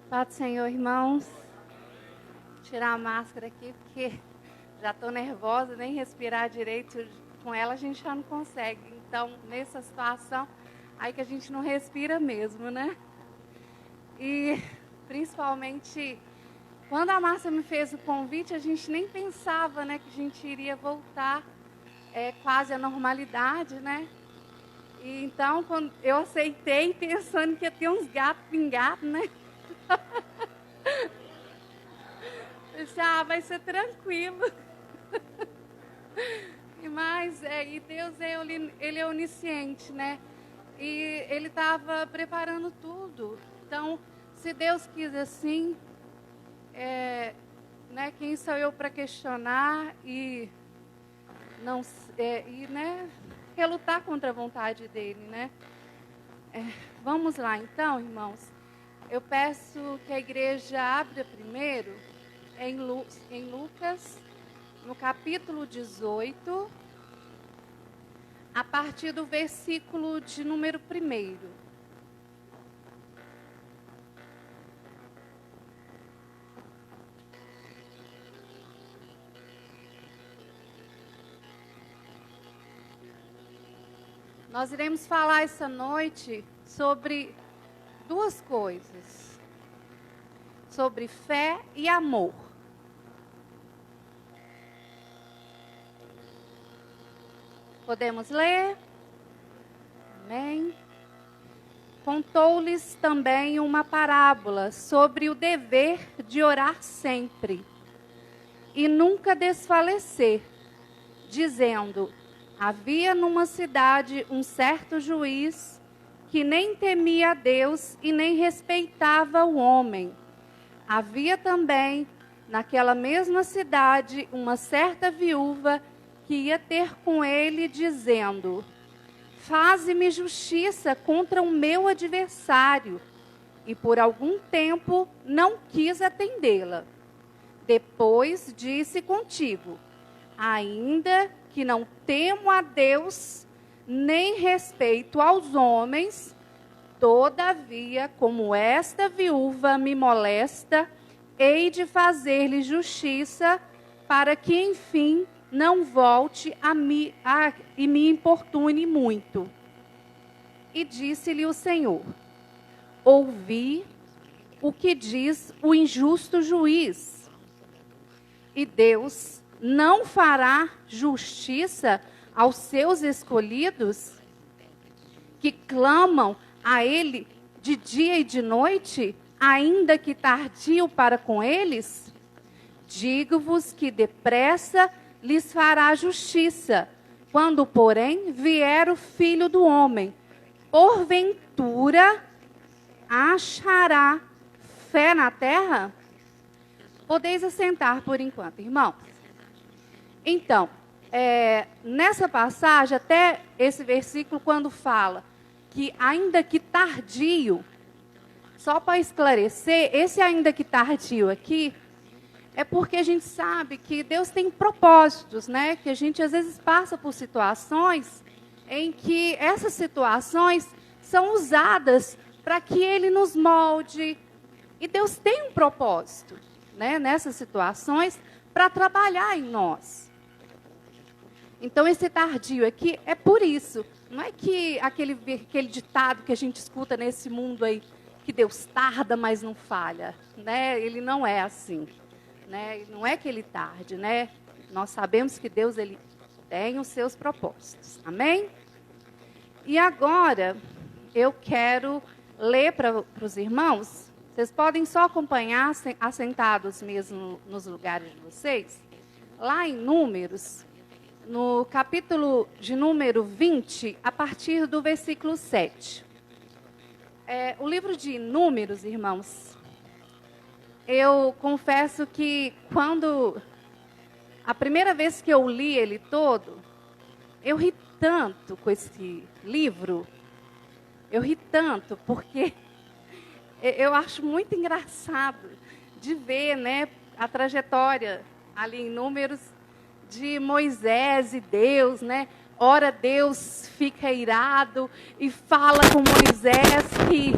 Paz do Senhor, irmãos. Vou tirar a máscara aqui, porque já estou nervosa, nem respirar direito com ela a gente já não consegue. Então, nessa situação, aí que a gente não respira mesmo, né? E, principalmente, quando a Márcia me fez o convite, a gente nem pensava, né, que a gente iria voltar quase à normalidade, né? E, então, quando eu aceitei, pensando que ia ter uns gatos pingados, né? Eu disse, vai ser tranquilo. Mas, e Deus, ele é onisciente, né? E Ele estava preparando tudo. Então, se Deus quis assim, né, quem sou eu para questionar e não, né, relutar contra a vontade dEle, né? Vamos lá, então, irmãos. Eu peço que a igreja abra primeiro em Lucas, no capítulo 18, a partir do versículo de número 1. Nós iremos falar essa noite sobre duas coisas, sobre fé e amor. Podemos ler? Amém. Contou-lhes também uma parábola sobre o dever de orar sempre e nunca desfalecer, dizendo: havia numa cidade um certo juiz que nem temia a Deus e nem respeitava o homem. Havia também naquela mesma cidade uma certa viúva que ia ter com ele, dizendo: faze-me justiça contra o meu adversário. E por algum tempo não quis atendê-la. Depois disse contigo: ainda que não temo a Deus, nem respeito aos homens, todavia, como esta viúva me molesta, hei de fazer-lhe justiça, para que, enfim, não volte e me importune muito. E disse-lhe o Senhor: ouvi o que diz o injusto juiz. E Deus não fará justiça aos seus escolhidos, que clamam a Ele de dia e de noite, ainda que tardio para com eles? Digo-vos que depressa lhes fará justiça, quando, porém, vier o Filho do Homem. Porventura, achará fé na terra? Podeis assentar por enquanto, irmãos. Então, nessa passagem, até esse versículo, quando fala que ainda que tardio, só para esclarecer, esse ainda que tardio aqui, é porque a gente sabe que Deus tem propósitos, né? Que a gente às vezes passa por situações em que essas situações são usadas para que Ele nos molde. E Deus tem um propósito, né? Nessas situações, para trabalhar em nós. Então, esse tardio aqui é por isso. Não é que aquele ditado que a gente escuta nesse mundo aí, que Deus tarda, mas não falha, né? Ele não é assim. Né? Não é que Ele tarde, né? Nós sabemos que Deus, Ele tem os seus propósitos. Amém? E agora, eu quero ler para os irmãos. Vocês podem só acompanhar, assentados mesmo nos lugares de vocês. Lá em Números, no capítulo de número 20, a partir do versículo 7. O livro de Números, irmãos, eu confesso que quando a primeira vez que eu li ele todo, eu ri tanto com esse livro. Eu ri tanto porque eu acho muito engraçado de ver, né, a trajetória ali em Números de Moisés e Deus, né? Ora Deus fica irado e fala com Moisés que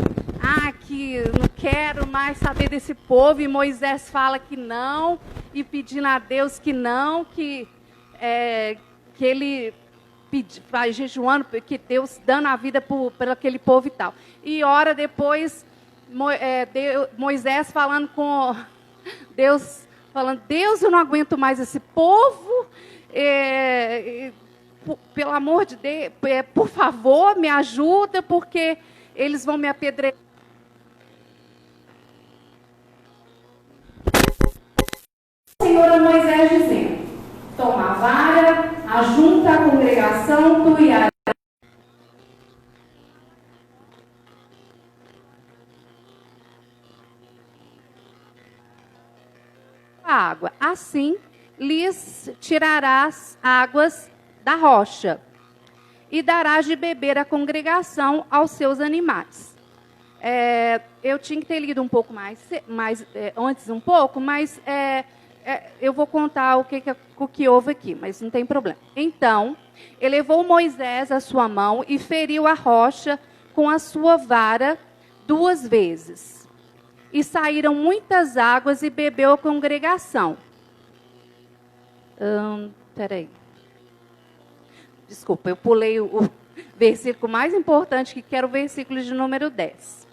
não quero mais saber desse povo. E Moisés fala que não, e pedindo a Deus que não, que ele vai jejuando, que Deus dando a vida por aquele povo e tal. E hora depois, Moisés falando com Deus, Deus, eu não aguento mais esse povo, pelo amor de Deus, por favor, me ajuda, porque eles vão me apedrejar. O Senhor a Moisés dizendo: toma a vara, ajunta a congregação, tu e a água. Assim lhes tirarás águas da rocha e darás de beber à congregação aos seus animais. Eu tinha que ter lido um pouco mais antes um pouco, mas eu vou contar o que houve aqui, mas não tem problema. Então, elevou Moisés a sua mão e feriu a rocha com a sua vara 2 vezes. E saíram muitas águas e bebeu a congregação. Peraí. Desculpa, eu pulei o versículo mais importante, que era o versículo de número 10.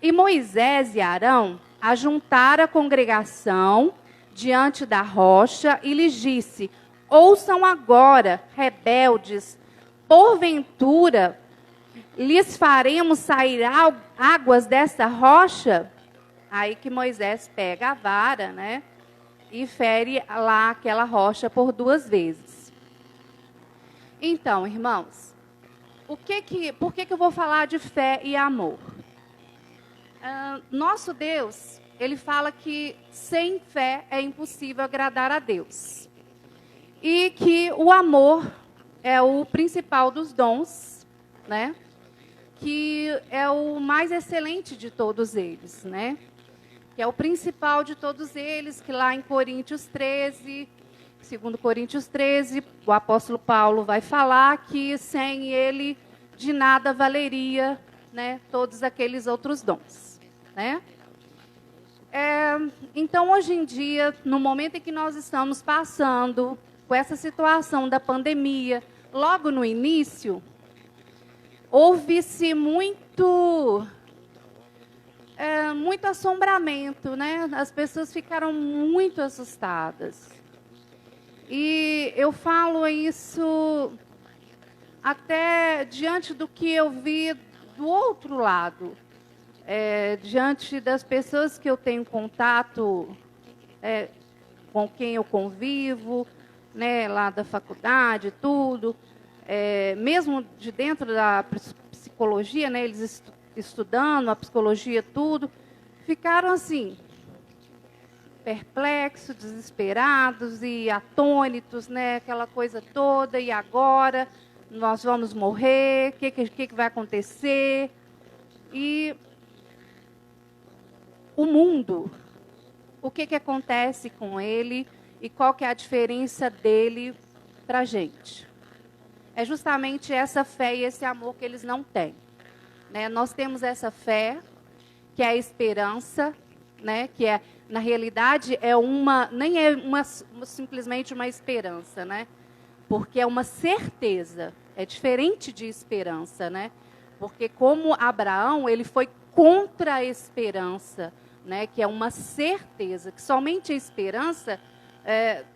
E Moisés e Arão ajuntaram a congregação diante da rocha e lhes disse: ouçam agora, rebeldes, porventura lhes faremos sair águas dessa rocha? Aí que Moisés pega a vara, né, e fere lá aquela rocha por 2 vezes. Então, irmãos, por que eu vou falar de fé e amor? Nosso Deus, ele fala que sem fé é impossível agradar a Deus. E que o amor é o principal dos dons, né? Que é o mais excelente de todos eles, né? Que é o principal de todos eles, que lá em Coríntios 13, 2 Coríntios 13, o apóstolo Paulo vai falar que sem ele de nada valeria, né, todos aqueles outros dons, né? Então, hoje em dia, no momento em que nós estamos passando com essa situação da pandemia, logo no início, houve-se muito assombramento, né? As pessoas ficaram muito assustadas. E eu falo isso até diante do que eu vi do outro lado. Diante das pessoas que eu tenho contato, com quem eu convivo, né, lá da faculdade, tudo, mesmo de dentro da psicologia, né, eles estudando a psicologia, tudo, ficaram assim, perplexos, desesperados e atônitos, né, aquela coisa toda, e agora nós vamos morrer, o que vai acontecer? E o mundo, o que acontece com ele e qual que é a diferença dele para a gente? É justamente essa fé e esse amor que eles não têm, né? Nós temos essa fé, que é a esperança, né? Que na realidade nem é simplesmente uma esperança, né? Porque é uma certeza, é diferente de esperança, né? Porque como Abraão, ele foi contra a esperança, né, que é uma certeza, que somente a esperança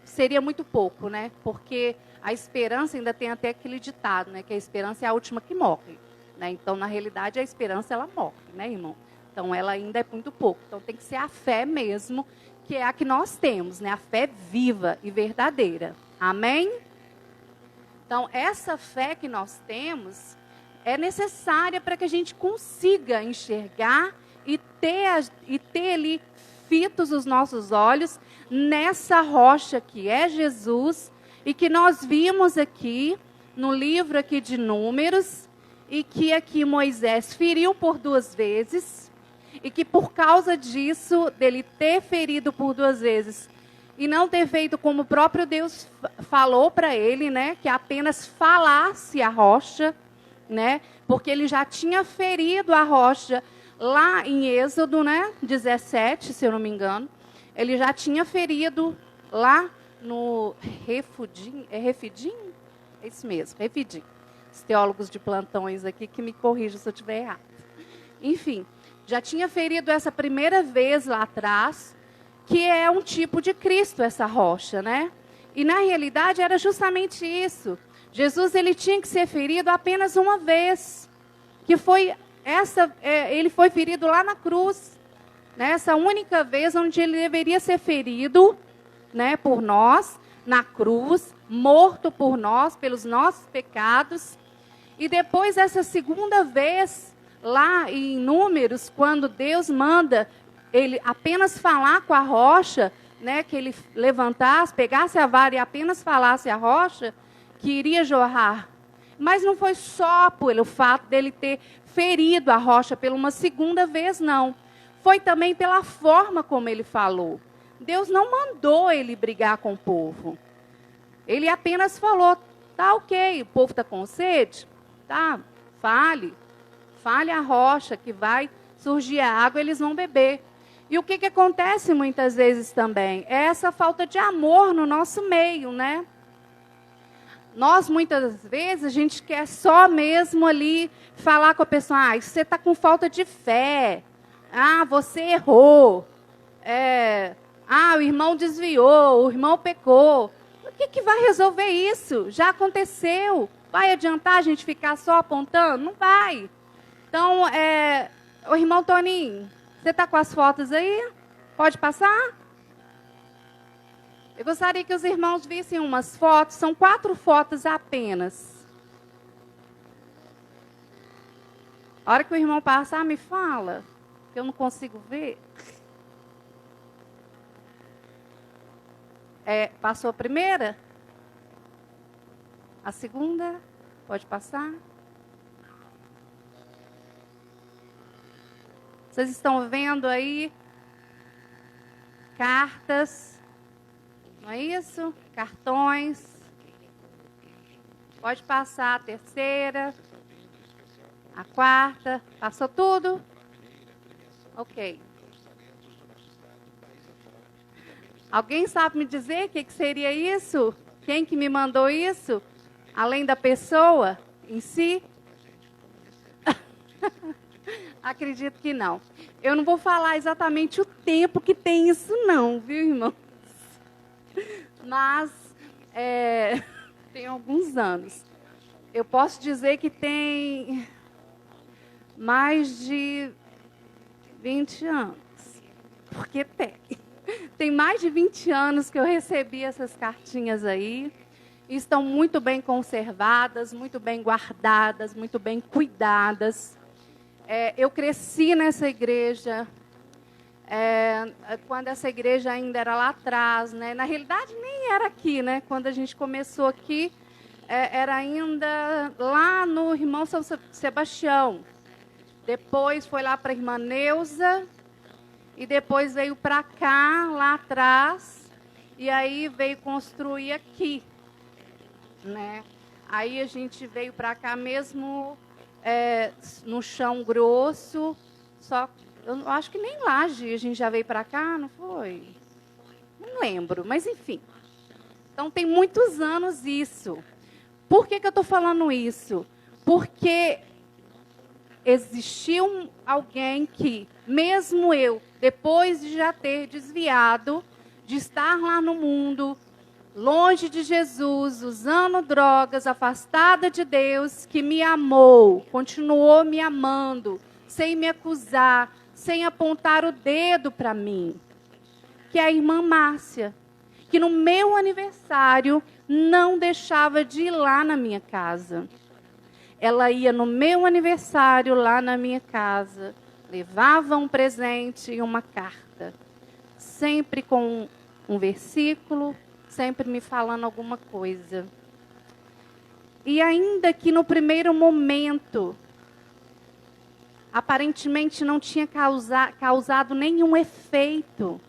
seria muito pouco, né, porque a esperança ainda tem até aquele ditado, né, que a esperança é a última que morre, né, então na realidade a esperança ela morre, né, irmão, então ela ainda é muito pouco, então tem que ser a fé mesmo, que é a que nós temos, né, a fé viva e verdadeira, amém? Então essa fé que nós temos é necessária para que a gente consiga enxergar e ter ali fitos os nossos olhos nessa rocha que é Jesus e que nós vimos aqui no livro aqui de Números e que aqui Moisés feriu por 2 vezes e que por causa disso, dele ter ferido por 2 vezes e não ter feito como o próprio Deus falou para ele, né, que apenas falasse a rocha, né, porque ele já tinha ferido a rocha lá em Êxodo, né, 17, se eu não me engano, ele já tinha ferido lá no Refidim, é Refidim? É isso mesmo, Refidim. Os teólogos de plantões aqui que me corrijam se eu estiver errado. Enfim, já tinha ferido essa primeira vez lá atrás, que é um tipo de Cristo, essa rocha, né? E na realidade era justamente isso. Jesus, ele tinha que ser ferido apenas uma vez, que foi ele foi ferido lá na cruz, né? Essa única vez onde ele deveria ser ferido, né, por nós, na cruz, morto por nós, pelos nossos pecados. E depois essa segunda vez, lá em Números, quando Deus manda ele apenas falar com a rocha, né, que ele levantasse, pegasse a vara e apenas falasse a rocha, que iria jorrar. Mas não foi só pelo fato dele ter ferido a rocha pela uma segunda vez, não. Foi também pela forma como ele falou. Deus não mandou ele brigar com o povo. Ele apenas falou, tá ok, o povo está com sede? Tá, fale a rocha que vai surgir a água, eles vão beber. E o que acontece muitas vezes também? É essa falta de amor no nosso meio, né? Nós, muitas vezes, a gente quer só mesmo ali falar com a pessoa, você está com falta de fé, você errou, o irmão desviou, o irmão pecou. O que vai resolver isso? Já aconteceu. Vai adiantar a gente ficar só apontando? Não vai. Então, o irmão Toninho, você está com as fotos aí? Pode passar? Eu gostaria que os irmãos vissem umas fotos, são 4 fotos apenas. A hora que o irmão passar, me fala, que eu não consigo ver. Passou a primeira? A segunda? Pode passar? Vocês estão vendo aí cartas, não é isso? Cartões. Pode passar a terceira, a quarta. Passou tudo? Ok. Alguém sabe me dizer o que seria isso? Quem que me mandou isso? Além da pessoa em si? Acredito que não. Eu não vou falar exatamente o tempo que tem isso não, viu, irmãos? Mas tem alguns anos. Eu posso dizer que tem mais de 20 anos. Porque tem mais de 20 anos que eu recebi essas cartinhas aí. Estão muito bem conservadas, muito bem guardadas, muito bem cuidadas. Eu cresci nessa igreja, quando essa igreja ainda era lá atrás, né? Na realidade, nem era aqui, né? Quando a gente começou aqui, era ainda lá no irmão São Sebastião. Depois foi lá para a irmã Neuza, e depois veio para cá, lá atrás, e aí veio construir aqui, né? Aí a gente veio para cá mesmo... no chão grosso, só eu acho que nem laje a gente já veio para cá, não foi? Não lembro, mas enfim. Então tem muitos anos isso. Por que eu estou falando isso? Porque existiu alguém que, mesmo eu, depois de já ter desviado, de estar lá no mundo, longe de Jesus, usando drogas, afastada de Deus, que me amou, continuou me amando, sem me acusar, sem apontar o dedo para mim. Que é a irmã Márcia, que no meu aniversário não deixava de ir lá na minha casa. Ela ia no meu aniversário lá na minha casa, levava um presente e uma carta, sempre com um versículo, sempre me falando alguma coisa. E ainda que no primeiro momento, aparentemente não tinha causado nenhum efeito,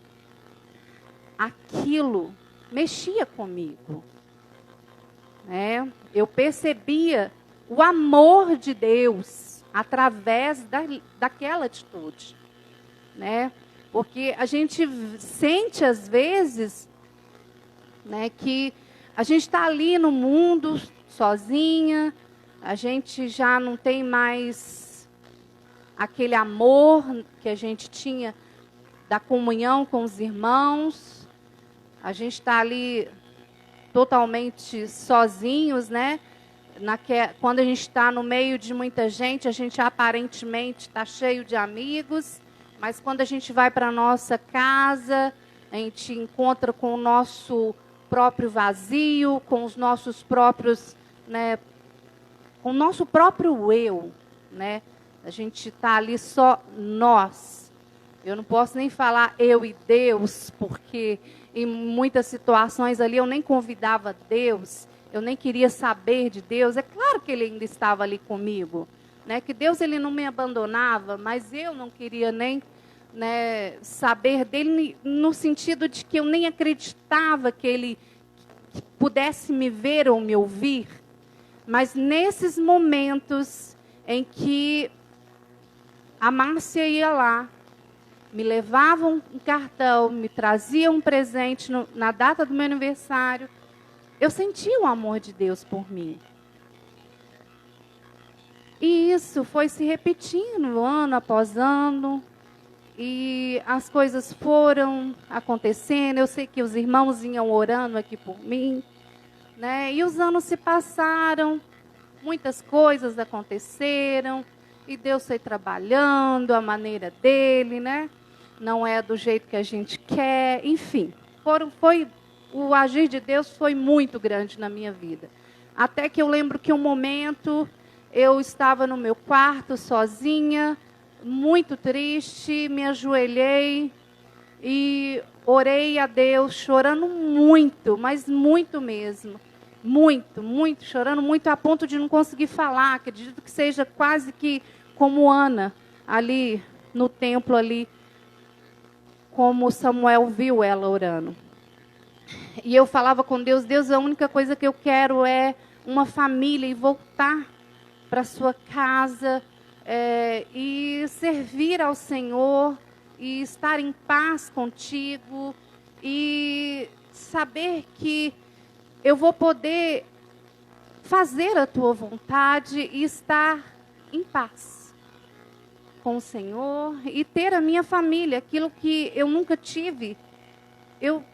aquilo mexia comigo. Eu percebia o amor de Deus através daquela atitude, né? Porque a gente sente, às vezes, né, que a gente está ali no mundo sozinha, a gente já não tem mais aquele amor que a gente tinha da comunhão com os irmãos, a gente está ali totalmente sozinhos, né? Quando a gente está no meio de muita gente, a gente aparentemente está cheio de amigos, mas quando a gente vai para a nossa casa, a gente encontra com o nosso próprio vazio, com os nossos próprios, né, com o nosso próprio eu, né? A gente está ali só nós. Eu não posso nem falar eu e Deus, porque em muitas situações ali eu nem convidava Deus, eu nem queria saber de Deus. É claro que Ele ainda estava ali comigo, né? Que Deus Ele não me abandonava, mas eu não queria nem, né, saber dele, no sentido de que eu nem acreditava que Ele pudesse me ver ou me ouvir. Mas nesses momentos em que a Márcia ia lá, me levavam um cartão, me traziam um presente na data do meu aniversário, eu sentia o amor de Deus por mim. E isso foi se repetindo ano após ano. E as coisas foram acontecendo. Eu sei que os irmãos iam orando aqui por mim, né? E os anos se passaram, muitas coisas aconteceram. E Deus foi trabalhando a maneira dele, né? Não é do jeito que a gente quer. Enfim, o agir de Deus foi muito grande na minha vida. Até que eu lembro que um momento eu estava no meu quarto sozinha, muito triste, me ajoelhei e orei a Deus, chorando muito, mas muito mesmo. Muito, muito, chorando muito a ponto de não conseguir falar. Acredito que seja quase que como Ana, ali no templo, ali, como Samuel viu ela orando. E eu falava com Deus, Deus, a única coisa que eu quero é uma família e voltar para a sua casa e servir ao Senhor e estar em paz contigo e saber que eu vou poder fazer a tua vontade e estar em paz com o Senhor e ter a minha família, aquilo que eu nunca tive, eu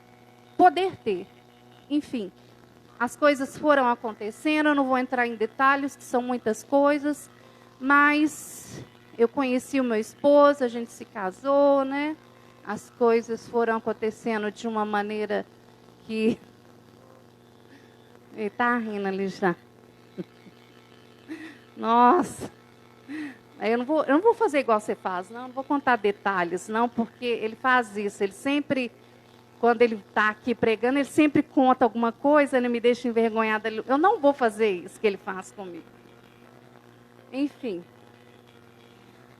poder ter. Enfim, as coisas foram acontecendo, eu não vou entrar em detalhes, que são muitas coisas, mas eu conheci o meu esposo, a gente se casou, né? As coisas foram acontecendo de uma maneira que... Ele está rindo ali já. Nossa. Eu não vou fazer igual você faz, não vou contar detalhes, não, porque ele faz isso, ele sempre... Quando ele está aqui pregando, ele sempre conta alguma coisa, ele me deixa envergonhada. Eu não vou fazer isso que ele faz comigo. Enfim.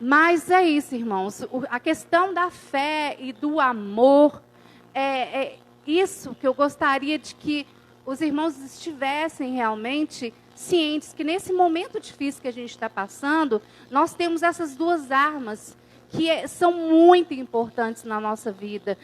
Mas é isso, irmãos. A questão da fé e do amor, é isso que eu gostaria de que os irmãos estivessem realmente cientes, que nesse momento difícil que a gente está passando, nós temos essas duas armas, que são muito importantes na nossa vida.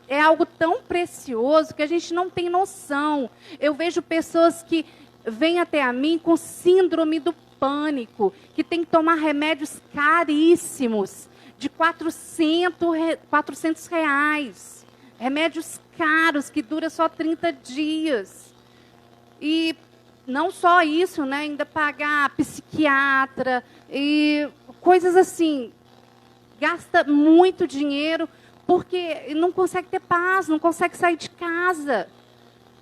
É algo tão precioso que a gente não tem noção. Eu vejo pessoas que vêm até a mim com síndrome do pânico, que tem que tomar remédios caríssimos, de 400 reais. Remédios caros, que duram só 30 dias. E não só isso, né? Ainda pagar psiquiatra e coisas assim. Gasta muito dinheiro porque não consegue ter paz, não consegue sair de casa.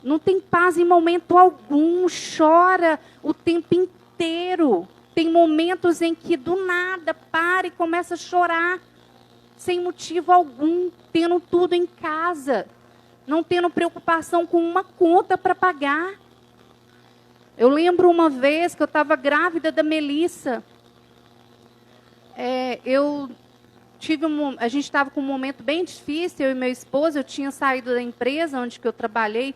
Não tem paz em momento algum, chora o tempo inteiro. Tem momentos em que do nada para e começa a chorar, sem motivo algum, tendo tudo em casa, não tendo preocupação com uma conta para pagar. Eu lembro uma vez que eu estava grávida da Melissa. A gente estava com um momento bem difícil, eu e meu esposo. Eu tinha saído da empresa onde que eu trabalhei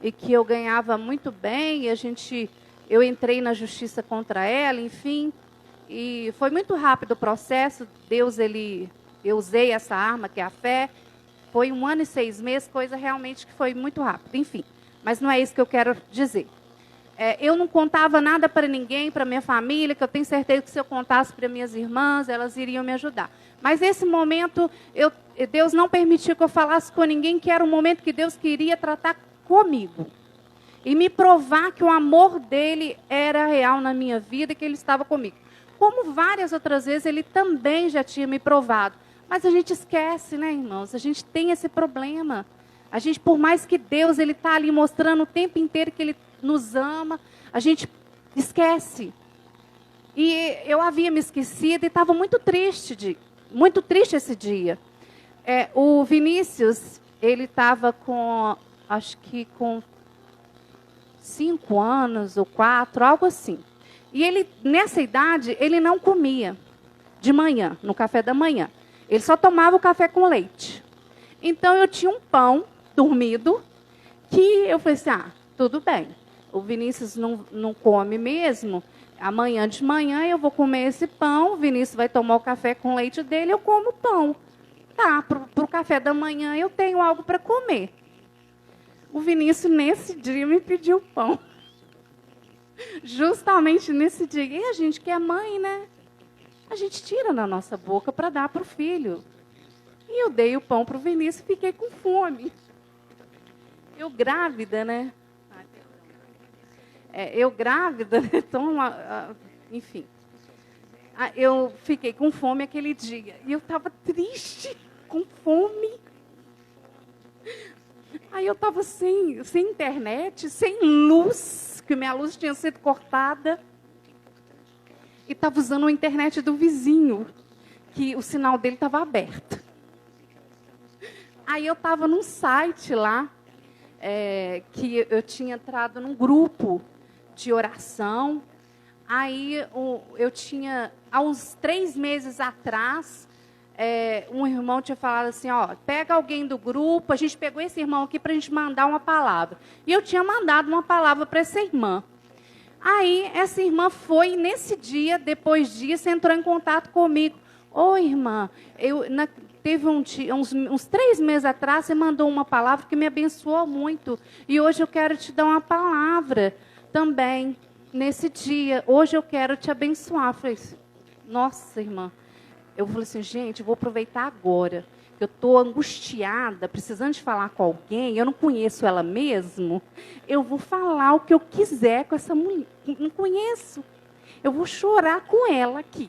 e que eu ganhava muito bem. E eu entrei na justiça contra ela, enfim. E foi muito rápido o processo. Eu usei essa arma, que é a fé. Foi 1 ano e 6 meses, coisa realmente que foi muito rápido. Enfim, mas não é isso que eu quero dizer. Eu não contava nada para ninguém, para minha família, que eu tenho certeza que se eu contasse para minhas irmãs, elas iriam me ajudar. Mas nesse momento, Deus não permitiu que eu falasse com ninguém, que era um momento que Deus queria tratar comigo. E me provar que o amor dele era real na minha vida e que ele estava comigo. Como várias outras vezes, ele também já tinha me provado. Mas a gente esquece, né, irmãos? A gente tem esse problema. A gente, por mais que Deus ele está ali mostrando o tempo inteiro que ele nos ama, a gente esquece. E eu havia me esquecido e estava muito triste esse dia. O Vinícius, ele estava acho que com 5 anos ou 4, algo assim. E ele, nessa idade, ele não comia de manhã, no café da manhã. Ele só tomava o café com leite. Então, eu tinha um pão dormido, que eu falei assim, tudo bem. O Vinícius não come mesmo. Amanhã de manhã eu vou comer esse pão, o Vinícius vai tomar o café com leite dele, eu como o pão. Tá, para o café da manhã eu tenho algo para comer. O Vinícius, nesse dia, me pediu pão. Justamente nesse dia. E a gente que é mãe, né? A gente tira na nossa boca para dar para o filho. E eu dei o pão para o Vinícius e fiquei com fome. Eu grávida, né? Eu grávida, né? Então, enfim. Eu fiquei com fome aquele dia. E eu estava triste, com fome. Aí eu estava sem internet, sem luz, que minha luz tinha sido cortada. E estava usando a internet do vizinho, que o sinal dele estava aberto. Aí eu estava num site lá, que eu tinha entrado num grupo de oração. Aí eu tinha, há uns 3 meses atrás, um irmão tinha falado assim, pega alguém do grupo, a gente pegou esse irmão aqui para a gente mandar uma palavra. E eu tinha mandado uma palavra para essa irmã. Aí essa irmã foi, nesse dia, depois disso, entrou em contato comigo. Irmã, teve uns 3 meses atrás, você mandou uma palavra que me abençoou muito. E hoje eu quero te dar uma palavra também, nesse dia. Hoje eu quero te abençoar. Eu falei, nossa, irmã. Eu falei assim, gente, eu vou aproveitar agora. Eu estou angustiada, precisando de falar com alguém, eu não conheço ela mesmo. Eu vou falar o que eu quiser com essa mulher. Não conheço. Eu vou chorar com ela aqui.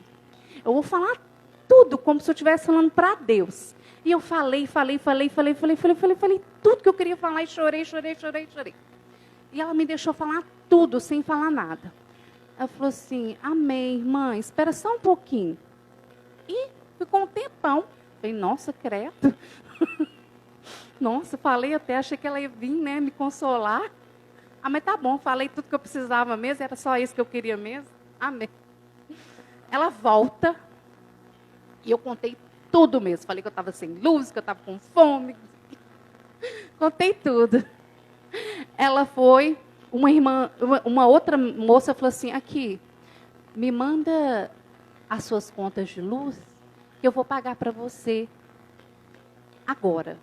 Eu vou falar tudo como se eu estivesse falando para Deus. E eu falei tudo que eu queria falar e chorei. E ela me deixou falar tudo, sem falar nada. Ela falou assim, amém, irmã, espera só um pouquinho. E ficou um tempão. Falei, nossa, credo. Nossa, falei até, achei que ela ia vir, né, me consolar. Mas tá bom, falei tudo que eu precisava mesmo, era só isso que eu queria mesmo. Amém. Ela volta e eu contei tudo mesmo. Falei que eu estava sem luz, que eu estava com fome. Contei tudo. Ela foi, uma outra moça falou assim, aqui, me manda as suas contas de luz, que eu vou pagar para você agora.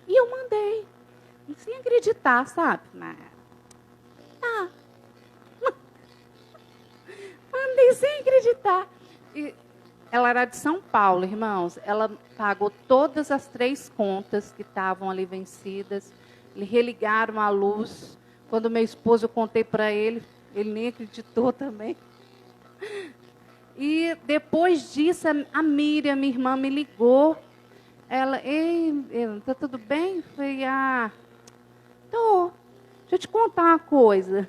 E eu mandei, sem acreditar, sabe? Tá. Mandei sem acreditar. E ela era de São Paulo, irmãos. Ela pagou todas as 3 contas que estavam ali vencidas. Religaram a luz. Quando meu esposo, eu contei para ele, ele nem acreditou também. E depois disso, a Miriam, minha irmã, me ligou. Ela, tá tudo bem? Eu falei, tô. Deixa eu te contar uma coisa.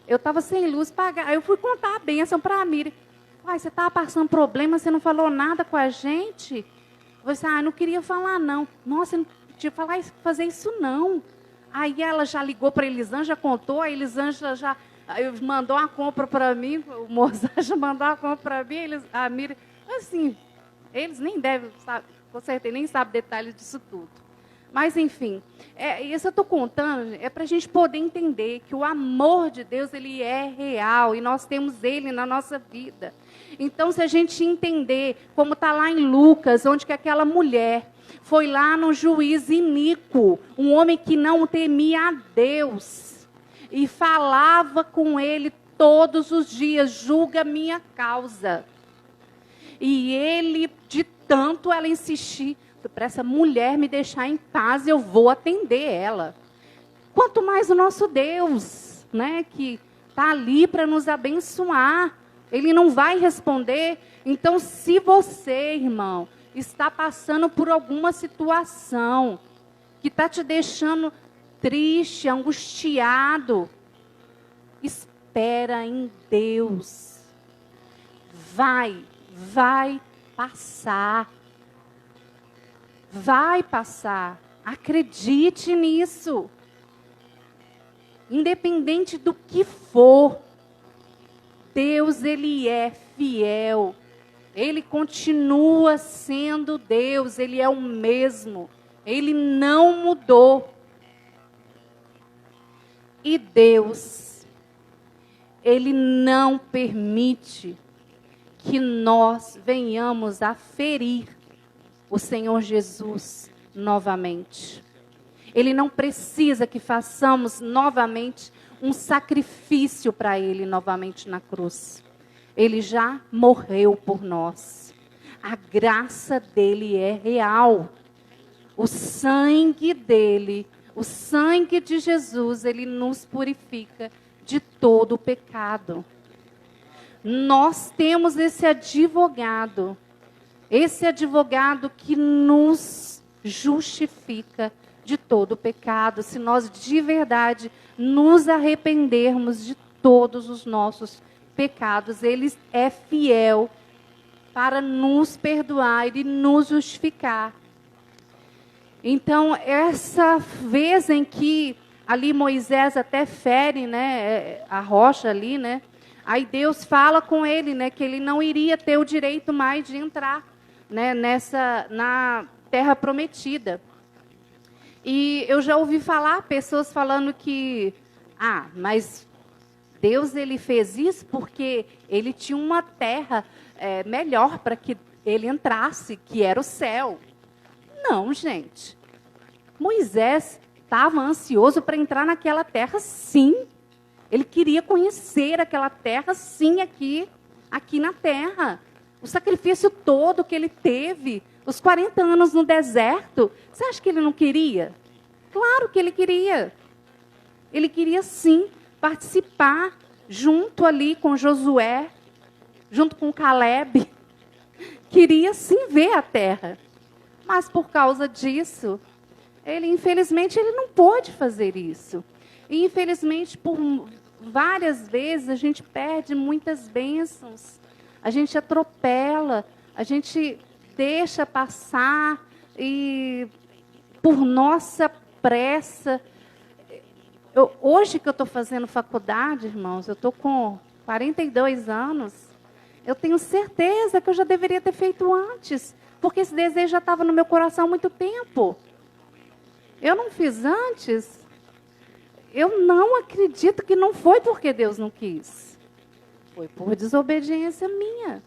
Eu estava sem luz, pagar. Aí eu fui contar a bênção para a Miriam. Você estava passando problema, você não falou nada com a gente? Eu falei, não queria falar, não. Nossa, eu não podia fazer isso, não. Aí ela já ligou para a Elisângela, já contou, a Elisângela já mandou uma compra para mim, o Mozart já mandou uma compra para mim, a Miriam, assim, eles nem devem, com certeza, nem sabem detalhes disso tudo. Mas, enfim, isso eu estou contando é para a gente poder entender que o amor de Deus, ele é real e nós temos ele na nossa vida. Então, se a gente entender, como está lá em Lucas, onde que aquela mulher foi lá no juiz iníquo, um homem que não temia a Deus, e falava com ele todos os dias, julga minha causa. E ele, de tanto ela insistir, para essa mulher me deixar em paz, eu vou atender ela. Quanto mais o nosso Deus, né, que está ali para nos abençoar. Ele não vai responder. Então, se você, irmão, está passando por alguma situação que está te deixando triste, angustiado, espera em Deus. Vai passar. Vai passar. Acredite nisso. Independente do que for, Deus, ele é fiel. Ele continua sendo Deus. Ele é o mesmo. Ele não mudou. E Deus, ele não permite que nós venhamos a ferir o Senhor Jesus novamente. Ele não precisa que façamos novamente um sacrifício para ele novamente na cruz. Ele já morreu por nós. A graça dele é real. O sangue dele, o sangue de Jesus, ele nos purifica de todo o pecado. Nós temos esse advogado que nos justifica de todo o pecado, se nós de verdade nos arrependermos de todos os nossos pecados. Ele é fiel para nos perdoar e nos justificar. Então, essa vez em que ali Moisés até fere, né, a rocha ali, né, aí Deus fala com ele, né, que ele não iria ter o direito mais de entrar, né, na terra prometida. E eu já ouvi falar, pessoas falando que, mas Deus, ele fez isso porque ele tinha uma terra melhor para que ele entrasse, que era o céu. Não, gente. Moisés estava ansioso para entrar naquela terra, sim. Ele queria conhecer aquela terra, sim, aqui na terra. O sacrifício todo que ele teve, os 40 anos no deserto, você acha que ele não queria? Claro que ele queria. Ele queria, sim, participar junto ali com Josué, junto com Caleb. Queria, sim, ver a terra. Mas por causa disso, infelizmente, ele não pôde fazer isso. E, infelizmente, por várias vezes, a gente perde muitas bênçãos. A gente atropela, a gente deixa passar e, por nossa pressa. Hoje que eu estou fazendo faculdade, irmãos, eu estou com 42 anos, eu tenho certeza que eu já deveria ter feito antes, porque esse desejo já estava no meu coração há muito tempo. Eu não fiz antes. Eu não acredito que não foi porque Deus não quis. Foi por desobediência minha.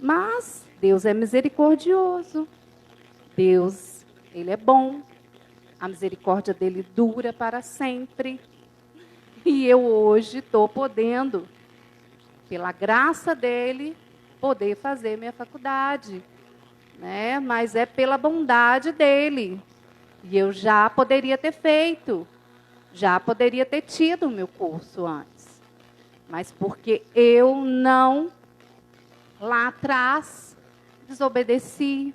Mas Deus é misericordioso. Deus, ele é bom. A misericórdia dele dura para sempre. E eu hoje estou podendo, pela graça dele, poder fazer minha faculdade. Né? Mas é pela bondade dele. E eu já poderia ter feito. Já poderia ter tido o meu curso antes. Mas porque eu não, lá atrás, desobedeci.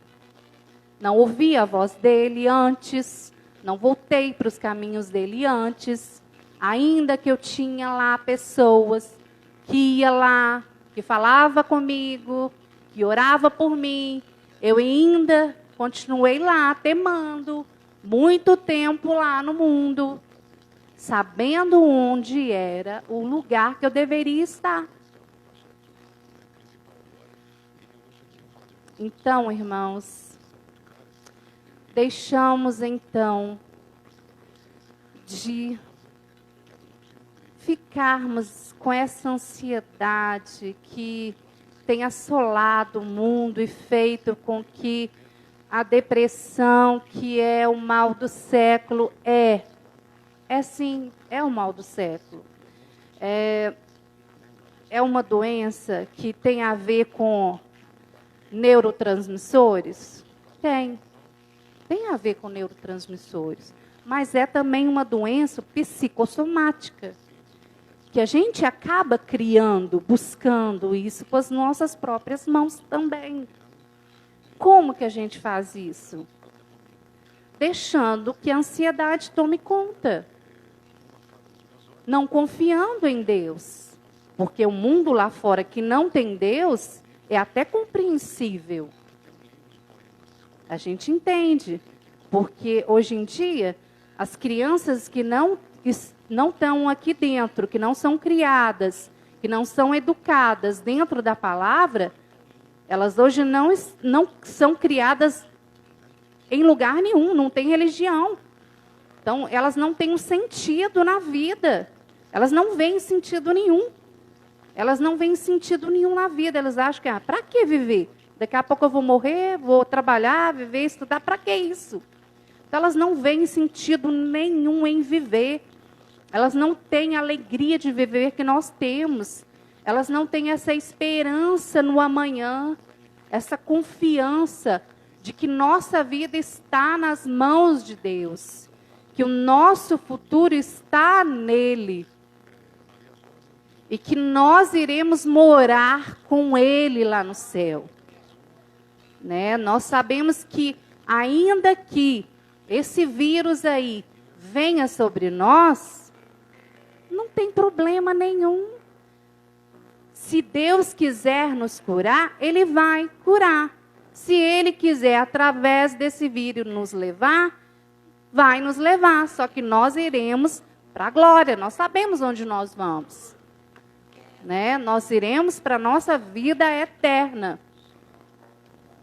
Não ouvi a voz dele antes. Não voltei para os caminhos dele antes. Ainda que eu tinha lá pessoas que ia lá, que falava comigo, que orava por mim, eu ainda continuei lá, temando, muito tempo lá no mundo, sabendo onde era o lugar que eu deveria estar. Então, irmãos, deixamos então de ficarmos com essa ansiedade que tem assolado o mundo e feito com que a depressão, que é o mal do século, sim, é o mal do século. É uma doença que tem a ver com neurotransmissores? Tem a ver com neurotransmissores, mas é também uma doença psicossomática, que a gente acaba criando, buscando isso com as nossas próprias mãos também. Como que a gente faz isso? Deixando que a ansiedade tome conta. Não confiando em Deus. Porque o mundo lá fora que não tem Deus é até compreensível. A gente entende. Porque hoje em dia, as crianças que não estão aqui dentro, que não são criadas, que não são educadas dentro da palavra, elas hoje não são criadas em lugar nenhum, não tem religião. Então, elas não têm um sentido na vida. Elas não veem sentido nenhum. Elas não veem sentido nenhum na vida. Elas acham que, para que viver? Daqui a pouco eu vou morrer, vou trabalhar, viver, estudar, para que isso? Então, elas não veem sentido nenhum em viver. Elas não têm a alegria de viver que nós temos. Elas não têm essa esperança no amanhã, essa confiança de que nossa vida está nas mãos de Deus, que o nosso futuro está nele e que nós iremos morar com Ele lá no céu. Né? Nós sabemos que, ainda que esse vírus aí venha sobre nós, não tem problema nenhum. Se Deus quiser nos curar, Ele vai curar. Se Ele quiser, através desse vírus, nos levar, vai nos levar. Só que nós iremos para a glória. Nós sabemos onde nós vamos. Né? Nós iremos para a nossa vida eterna.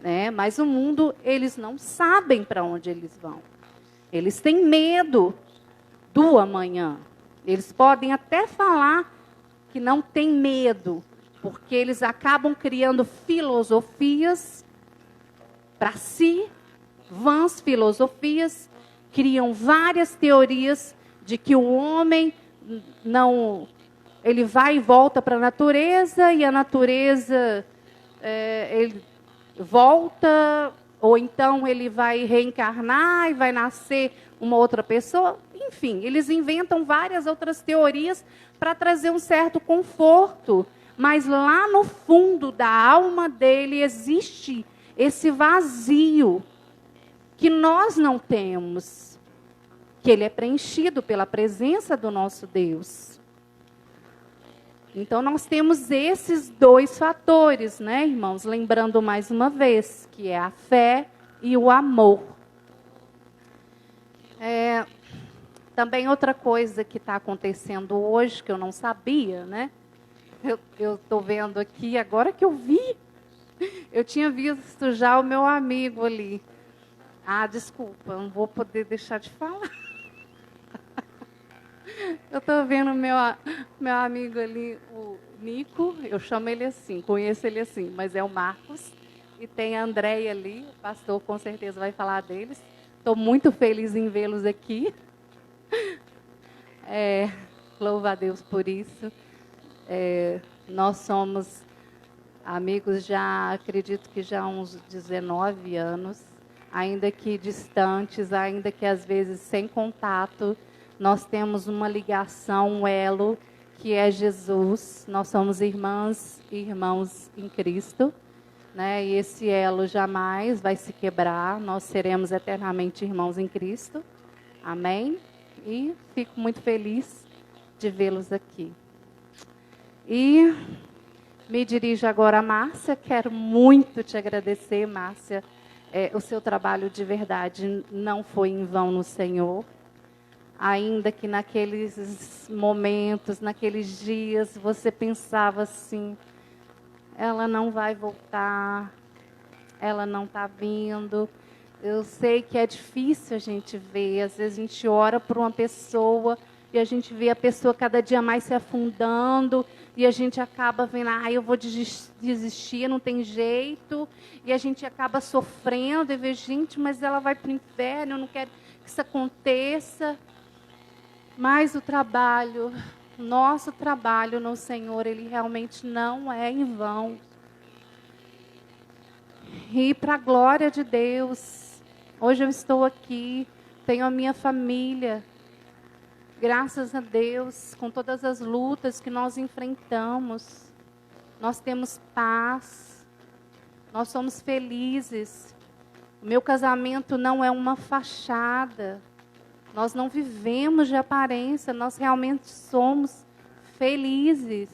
Né? Mas o mundo, eles não sabem para onde eles vão. Eles têm medo do amanhã. Eles podem até falar que não têm medo, porque eles acabam criando filosofias para si, vãs filosofias, criam várias teorias de que o homem não, ele vai e volta para a natureza, e a natureza ele volta, ou então ele vai reencarnar e vai nascer uma outra pessoa. Enfim, eles inventam várias outras teorias para trazer um certo conforto. Mas lá no fundo da alma dele existe esse vazio que nós não temos, que ele é preenchido pela presença do nosso Deus. Então, nós temos esses dois fatores, né, irmãos? Lembrando mais uma vez, que é a fé e o amor. Também outra coisa que está acontecendo hoje, que eu não sabia, né? Eu estou vendo aqui, agora que eu vi, eu tinha visto já o meu amigo ali. Desculpa, não vou poder deixar de falar. Eu estou vendo o meu amigo ali, o Nico, eu chamo ele assim, conheço ele assim, mas é o Marcos. E tem a Andréia ali, o pastor com certeza vai falar deles. Estou muito feliz em vê-los aqui. Louva a Deus por isso. Nós somos amigos já, acredito que já há uns 19 anos, ainda que distantes, ainda que às vezes sem contato, nós temos uma ligação, um elo, que é Jesus. Nós somos irmãs e irmãos em Cristo, né? E esse elo jamais vai se quebrar, nós seremos eternamente irmãos em Cristo. Amém? E fico muito feliz de vê-los aqui. E me dirijo agora a Márcia. Quero muito te agradecer, Márcia. O seu trabalho de verdade não foi em vão no Senhor. Ainda que naqueles momentos, naqueles dias, você pensava assim, ela não vai voltar, ela não está vindo. Eu sei que é difícil a gente ver. Às vezes a gente ora por uma pessoa e a gente vê a pessoa cada dia mais se afundando e a gente acaba vendo, eu vou desistir, não tem jeito. E a gente acaba sofrendo e vê, gente, mas ela vai para o inferno, eu não quero que isso aconteça. Mas o trabalho, nosso trabalho no Senhor, ele realmente não é em vão. E para a glória de Deus, hoje eu estou aqui, tenho a minha família, graças a Deus, com todas as lutas que nós enfrentamos, nós temos paz, nós somos felizes. O meu casamento não é uma fachada, nós não vivemos de aparência, nós realmente somos felizes.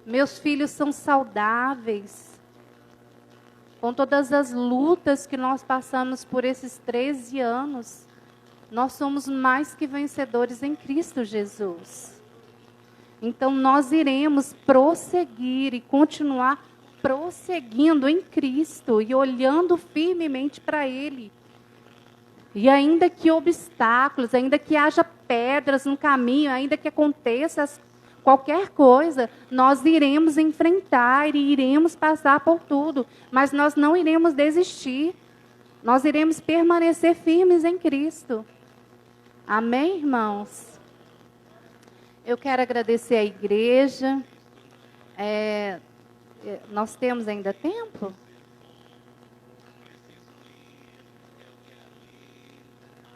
Meus filhos são saudáveis. Com todas as lutas que nós passamos por esses 13 anos, nós somos mais que vencedores em Cristo Jesus. Então, nós iremos prosseguir e continuar prosseguindo em Cristo e olhando firmemente para Ele. E ainda que obstáculos, ainda que haja pedras no caminho, ainda que aconteça qualquer coisa, nós iremos enfrentar e iremos passar por tudo. Mas nós não iremos desistir. Nós iremos permanecer firmes em Cristo. Amém, irmãos? Eu quero agradecer à igreja. Nós temos ainda tempo?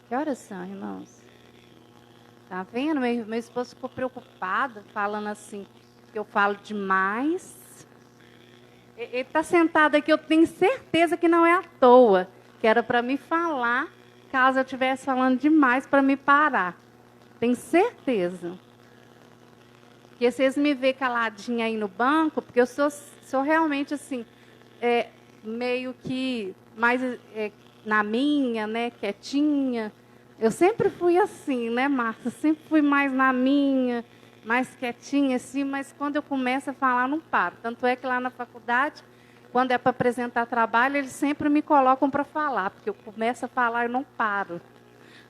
Que horas são, irmãos? Tá vendo? Meu esposo ficou preocupado, falando assim, que eu falo demais. Ele está sentado aqui, eu tenho certeza que não é à toa. Que era para me falar, caso eu estivesse falando demais, para me parar. Tenho certeza. Porque vocês me veem caladinha aí no banco, porque eu sou realmente assim, meio que mais na minha, né, quietinha. Eu sempre fui assim, né, Márcia? Sempre fui mais na minha, mais quietinha, assim, mas quando eu começo a falar, eu não paro. Tanto é que lá na faculdade, quando é para apresentar trabalho, eles sempre me colocam para falar, porque eu começo a falar e eu não paro.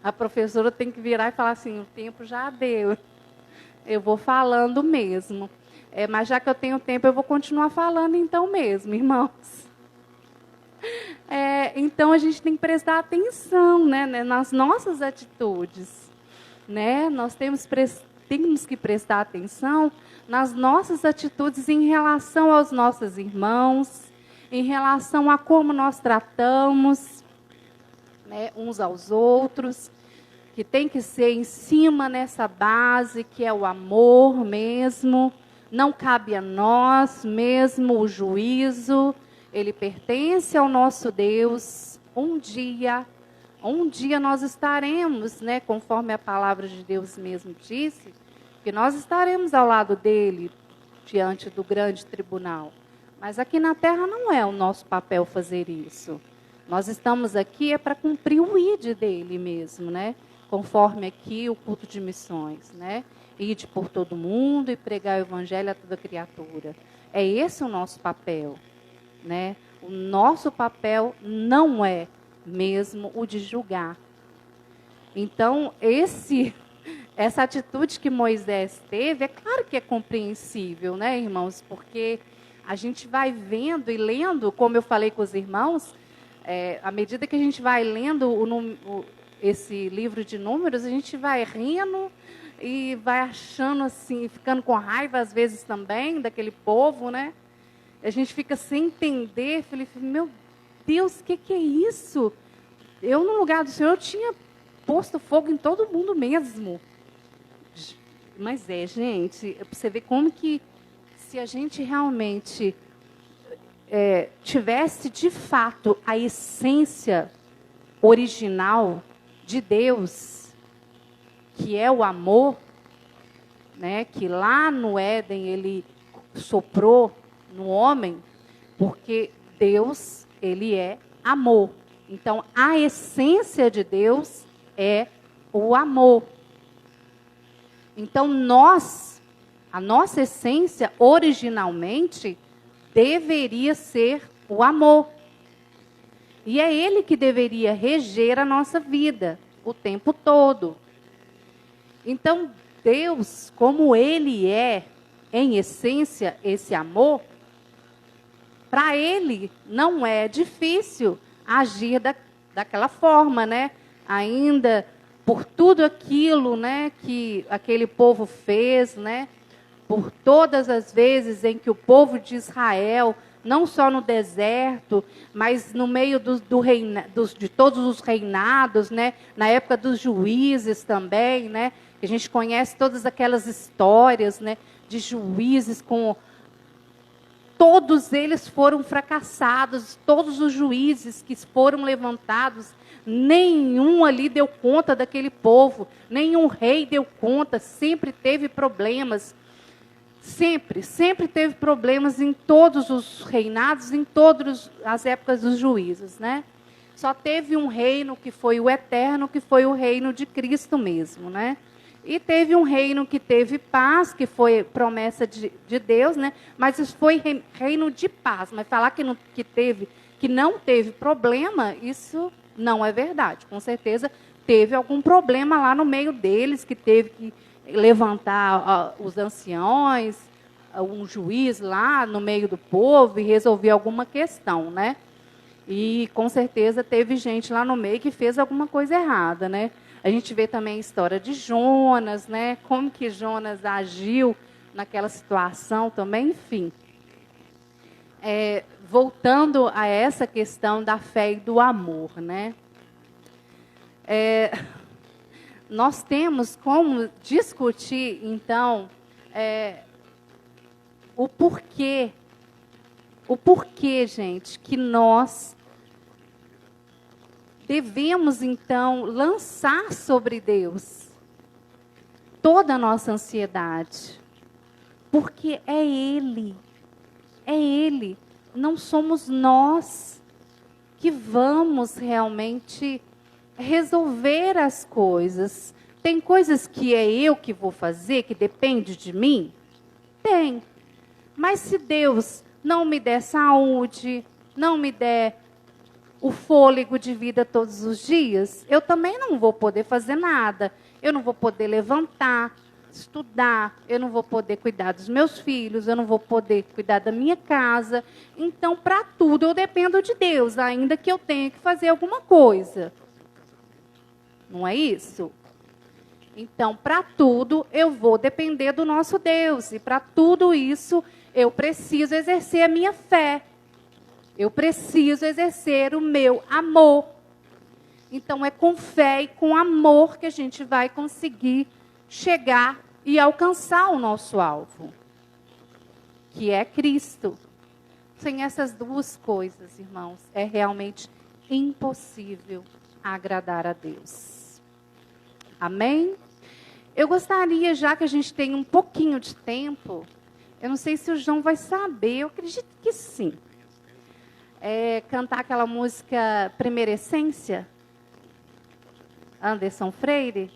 A professora tem que virar e falar assim, o tempo já deu. Eu vou falando mesmo. Mas já que eu tenho tempo, eu vou continuar falando então mesmo, irmãos. Então, a gente tem que prestar atenção, né, nas nossas atitudes. Né? Nós temos que prestar atenção nas nossas atitudes em relação aos nossos irmãos, em relação a como nós tratamos, né, uns aos outros, que tem que ser em cima nessa base, que é o amor mesmo. Não cabe a nós mesmo o juízo. Ele pertence ao nosso Deus. Um dia nós estaremos, né, conforme a palavra de Deus mesmo disse, que nós estaremos ao lado dele, diante do grande tribunal. Mas aqui na terra não é o nosso papel fazer isso. Nós estamos aqui para cumprir o ID dele mesmo, né? Conforme aqui o culto de missões, né? Ide por todo mundo e pregar o evangelho a toda criatura. É esse o nosso papel, né? O nosso papel não é mesmo o de julgar. Então, essa atitude que Moisés teve, é claro que é compreensível, né, irmãos? Porque a gente vai vendo e lendo, como eu falei com os irmãos, à medida que a gente vai lendo esse livro de Números, a gente vai rindo e vai achando assim, ficando com raiva às vezes também daquele povo, né? A gente fica sem entender. Falei, meu Deus, o que é isso? Eu, no lugar do Senhor, eu tinha posto fogo em todo mundo mesmo. Mas gente, você vê como que se a gente realmente tivesse de fato a essência original de Deus, que é o amor, né, que lá no Éden ele soprou no homem, porque Deus, ele é amor. Então, a essência de Deus é o amor. Então, a nossa essência, originalmente, deveria ser o amor. E é Ele que deveria reger a nossa vida o tempo todo. Então, Deus, como Ele é, em essência, esse amor, para Ele não é difícil agir daquela forma, né? Ainda por tudo aquilo, né, que aquele povo fez, né? Por todas as vezes em que o povo de Israel, não só no deserto, mas no meio de todos os reinados, né? Na época dos juízes também, né? A gente conhece todas aquelas histórias, né? De juízes com... Todos eles foram fracassados, todos os juízes que foram levantados, nenhum ali deu conta daquele povo, nenhum rei deu conta, sempre teve problemas. Sempre teve problemas em todos os reinados, em todas as épocas dos juízes, né? Só teve um reino que foi o eterno, que foi o reino de Cristo mesmo, né? E teve um reino que teve paz, que foi promessa de Deus, né? Mas isso foi reino de paz. Mas falar que não teve problema, isso não é verdade. Com certeza teve algum problema lá no meio deles, que teve que levantar os anciões, um juiz lá no meio do povo e resolver alguma questão, né? E com certeza teve gente lá no meio que fez alguma coisa errada, né? A gente vê também a história de Jonas, né? Como que Jonas agiu naquela situação também, enfim. Voltando a essa questão da fé e do amor, né? Nós temos como discutir, então, o porquê, gente, que nós devemos, então, lançar sobre Deus toda a nossa ansiedade. Porque é Ele, não somos nós que vamos realmente resolver as coisas. Tem coisas que é eu que vou fazer, que depende de mim? Tem. Mas se Deus não me der saúde, não me der o fôlego de vida todos os dias, eu também não vou poder fazer nada. Eu não vou poder levantar, estudar, eu não vou poder cuidar dos meus filhos, eu não vou poder cuidar da minha casa. Então, para tudo, eu dependo de Deus, ainda que eu tenha que fazer alguma coisa. Não é isso? Então, para tudo, eu vou depender do nosso Deus. E para tudo isso, eu preciso exercer a minha fé. Eu preciso exercer o meu amor. Então, é com fé e com amor que a gente vai conseguir chegar e alcançar o nosso alvo, que é Cristo. Sem essas duas coisas, irmãos, é realmente impossível agradar a Deus. Amém? Eu gostaria, já que a gente tem um pouquinho de tempo, eu não sei se o João vai saber, eu acredito que sim. Cantar aquela música Primeira Essência, Anderson Freire.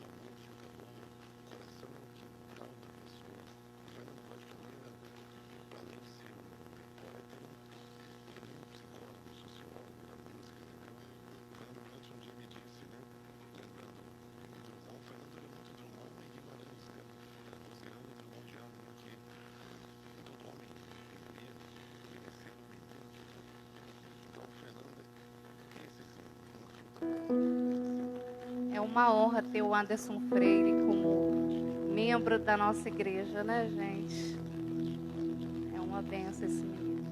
É uma honra ter o Anderson Freire como membro da nossa igreja, né, gente? É uma bênção esse menino.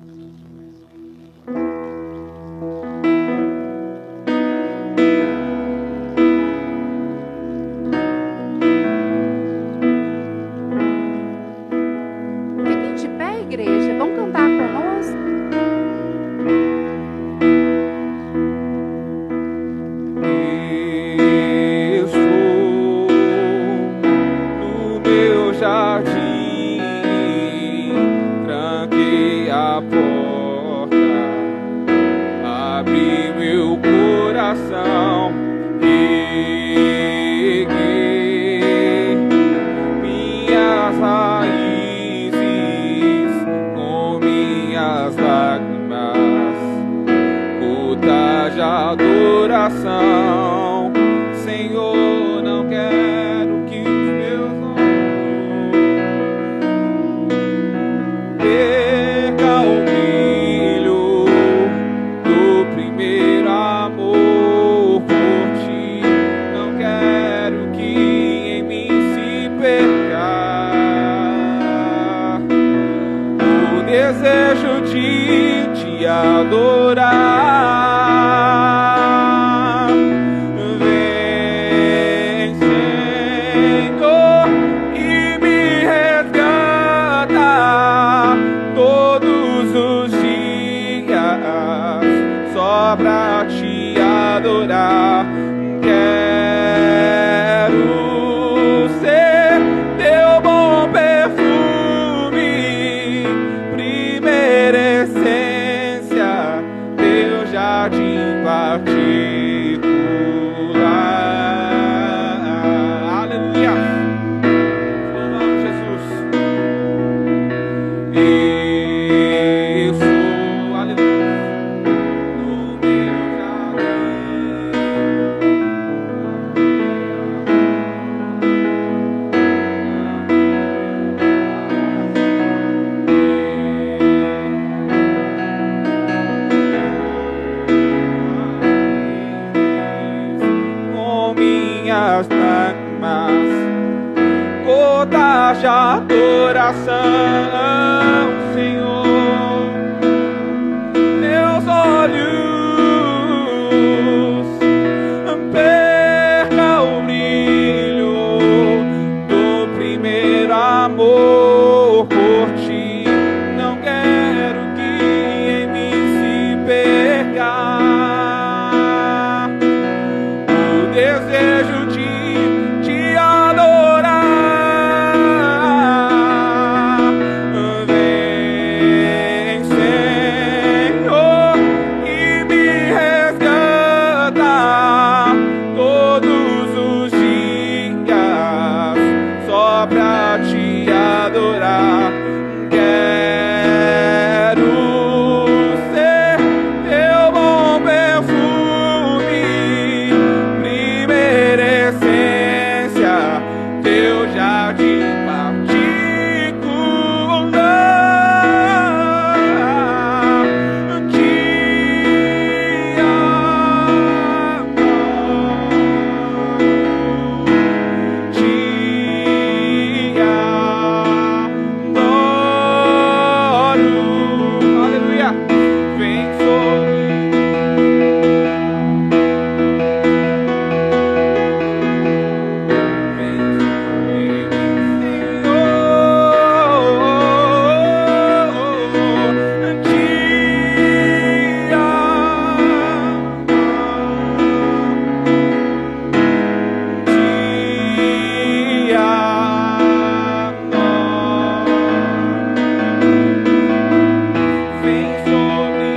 Fiquem de pé, igreja. Vamos cantar conosco? Tranquei a porta, abri meu coração, reguei minhas raízes com minhas lágrimas, gotas já adoração. Senhor, não quero que os meus olhos percam o brilho do primeiro amor por ti. Não quero que em mim se perca o desejo de te adorar. Vem, Senhor, e me resgata todos os dias só pra te adorar. Quero ser teu bom perfume, primeira essência, teu jardim particular. Aleluia. Louvamos Jesus. Isso, aleluia. No meu com minhas lágrimas, gotas de adoração, Senhor, meus olhos perca o brilho do primeiro amor por ti. Não quero que em mim se perca o desejo de te adorar. Vem, Senhor, e me resgata todos os dias só pra te adorar. Quero ser teu bom perfume, primeira essência, teu jardim particular. Te adoro. Aleluia. Vem sobre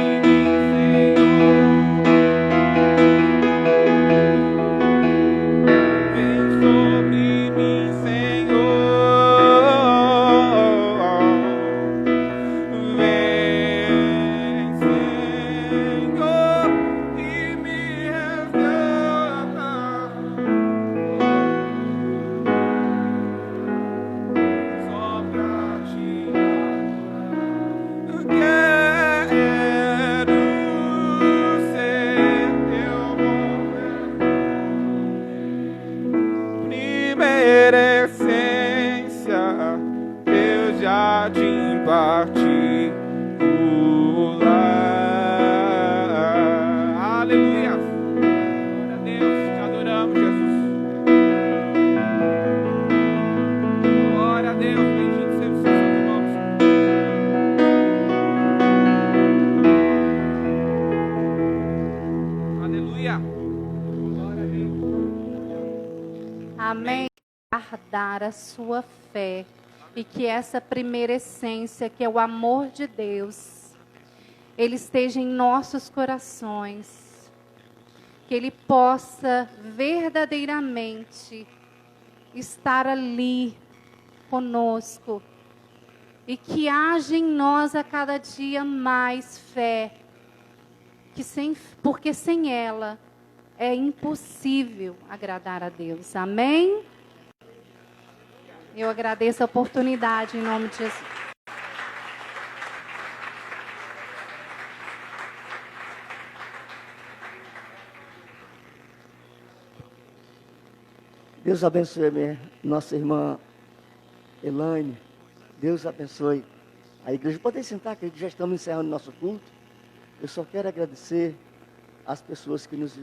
primeira essência, teu jardim particular. Aleluia. Glória a Deus, te adoramos, Jesus. Glória a Deus, bendito seja o seu santo nome. Aleluia. Glória a Deus. Amém. Guardar a sua fé e que essa primeira essência, que é o amor de Deus, ele esteja em nossos corações, que ele possa verdadeiramente estar ali conosco e que haja em nós a cada dia mais fé, porque sem ela é impossível agradar a Deus. Amém? Eu agradeço a oportunidade em nome de Jesus. Deus abençoe nossa irmã Elaine. Deus abençoe a igreja. Podem sentar, que já estamos encerrando nosso culto. Eu só quero agradecer às pessoas que nos